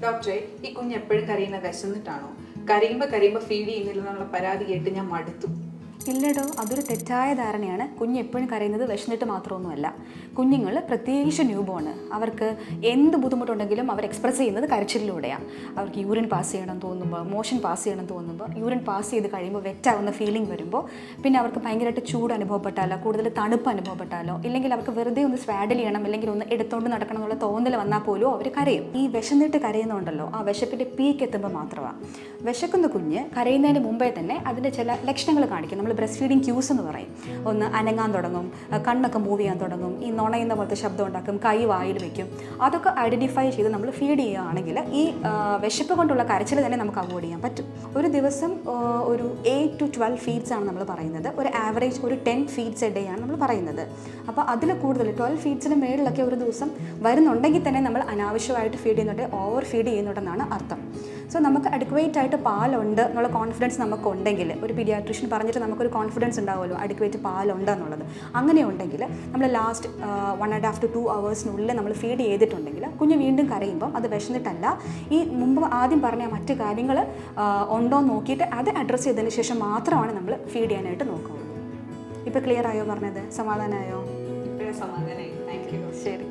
ഡോക്ടറെ, ഈ കുഞ്ഞ് എപ്പോഴും കരയുന്ന വിശന്നിട്ടാണോ? കരയുമ്പോൾ ഫീഡ് ചെയ്യുന്നില്ലെന്നുള്ള പരാതി കേട്ട് ഞാൻ മടുത്തു. ഇല്ലടോ, അതൊരു തെറ്റായ ധാരണയാണ്. കുഞ്ഞ് എപ്പോഴും കരയുന്നത് വിശന്നിട്ട് മാത്രമൊന്നുമല്ല. കുഞ്ഞുങ്ങൾ, പ്രത്യേകിച്ച് ന്യൂബോൺ, അവർക്ക് എന്ത് ബുദ്ധിമുട്ടുണ്ടെങ്കിലും അവർ എക്സ്പ്രസ് ചെയ്യുന്നത് കരച്ചിലൂടെയാണ്. അവർക്ക് യൂറിൻ പാസ് ചെയ്യണം തോന്നുമ്പോൾ, മോഷൻ പാസ് ചെയ്യണം തോന്നുമ്പോൾ, യൂറിൻ പാസ് ചെയ്ത് കഴിയുമ്പോൾ വെറ്റാവുന്ന ഫീലിംഗ് വരുമ്പോൾ, പിന്നെ അവർക്ക് ഭയങ്കരമായിട്ട് ചൂട് അനുഭവപ്പെട്ടാലോ, കൂടുതൽ തണുപ്പ് അനുഭവപ്പെട്ടാലോ, ഇല്ലെങ്കിൽ അവർക്ക് വെറുതെ ഒന്ന് സ്വാഡിൽ ചെയ്യണം, അല്ലെങ്കിൽ ഒന്ന് എടുത്തുകൊണ്ട് നടക്കണം എന്നുള്ള തോന്നൽ വന്നാൽ പോലും അവർ കരയും. ഈ വിശന്നിട്ട് കരയുന്നുണ്ടല്ലോ, ആ വിശപ്പിൻ്റെ പീക്ക് എത്തുമ്പോൾ മാത്രമാണ്. വിശക്കുന്ന കുഞ്ഞ് കരയുന്നതിന് മുമ്പേ തന്നെ അതിൻ്റെ ചില ലക്ഷണങ്ങൾ കാണിക്കും. നമ്മൾ ബ്രസ്റ്റ് ഫീഡിങ് ക്യൂസ് എന്ന് പറയും. ഒന്ന് അനങ്ങാൻ തുടങ്ങും, കണ്ണൊക്കെ മൂവ് ചെയ്യാൻ തുടങ്ങും, ഈ നുണയുന്ന പോലത്തെ ശബ്ദം ഉണ്ടാക്കും, കൈ വായിൽ വയ്ക്കും. അതൊക്കെ ഐഡൻറ്റിഫൈ ചെയ്ത് നമ്മൾ ഫീഡ് ചെയ്യുകയാണെങ്കിൽ ഈ വിശപ്പ് കൊണ്ടുള്ള കരച്ചിൽ തന്നെ നമുക്ക് അവോയ്ഡ് ചെയ്യാൻ പറ്റും. ഒരു ദിവസം ഒരു 8 to 12 ഫീഡ്സ് ആണ് നമ്മൾ പറയുന്നത്. ഒരു ആവറേജ് ഒരു 10 ഫീഡ്സ് എ ഡേ ആണ് നമ്മൾ പറയുന്നത്. അപ്പോൾ അതിൽ കൂടുതൽ 12 ഫീഡ്സിന് മേളിലൊക്കെ ഒരു ദിവസം വരുന്നുണ്ടെങ്കിൽ തന്നെ നമ്മൾ അനാവശ്യമായിട്ട് ഫീഡ് ചെയ്യുന്നുണ്ട്, ഓവർ ഫീഡ് ചെയ്യുന്നുണ്ടെന്നാണ് അർത്ഥം. സോ നമുക്ക് അഡിക്വേറ്റ് ആയിട്ട് പാലുണ്ട് എന്നുള്ള കോൺഫിഡൻസ് നമുക്കുണ്ടെങ്കിൽ, ഒരു പീഡിയാട്രീഷ്യൻ പറഞ്ഞിട്ട് നമുക്കൊരു കോൺഫിഡൻസ് ഉണ്ടാവുമല്ലോ അഡിക്വേറ്റ് പാലുണ്ട് എന്നുള്ളത്. അങ്ങനെ ഉണ്ടെങ്കിൽ നമ്മൾ ലാസ്റ്റ് 1.5 to 2 hours നമ്മൾ ഫീഡ് ചെയ്തിട്ടുണ്ടെങ്കിൽ കുഞ്ഞ് വീണ്ടും കരയുമ്പം അത് വിശന്നിട്ടല്ല, ഈ മുമ്പ് ആദ്യം പറഞ്ഞ മറ്റു കാര്യങ്ങൾ ഉണ്ടോ എന്ന് നോക്കിയിട്ട് അത് അഡ്രസ്സ് ചെയ്തതിന് ശേഷം മാത്രമാണ് നമ്മൾ ഫീഡ് ചെയ്യാനായിട്ട് നോക്കുന്നത്. ഇപ്പോൾ ക്ലിയർ ആയോ പറഞ്ഞത്? സമാധാനമായോ? ഇപ്പോഴും സമാധാനമായി. Thank you. ശരി.